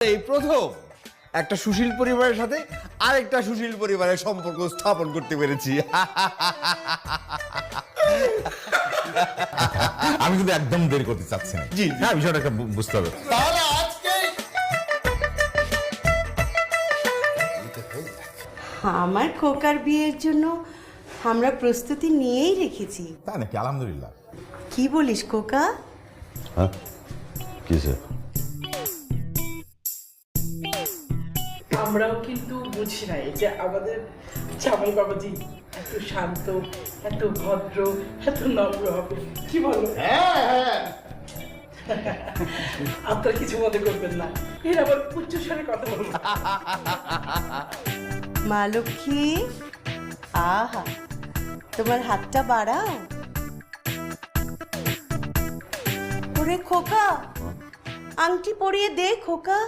এই প্রথম একটা সুশীল পরিবারের সাথে আরেকটা সুশীল পরিবারের সম্পর্ক স্থাপন করতে পেরেছি। আমি কিন্তু একদম দেরি করতে চাচ্ছি না। জি। হ্যাঁ, বিষয়টা একটা বুঝতে হবে। তাহলে আজকে আমার খোকার বিয়ের জন্য আমরা প্রস্তুতি নিয়েই রেখেছি। তাই নাকি? আলহামদুলিল্লাহ। কি বলিস খোকা? হ্যাঁ কিসে? আমরাও কিন্তু বুঝি নাই যে আমাদের জামাই বাবাজি এত শান্ত, এত ভদ্র, এত নম্র হবে। কি বলো? আপনারা কিছু মনে করবেন না, এর আবার উচ্চস্বরে কথা বলবো। মা লক্ষ্মী, আহা, তোমার হাতটা বাড়াও। ওরে খোকা, আংটি পরিয়ে দে খোকা।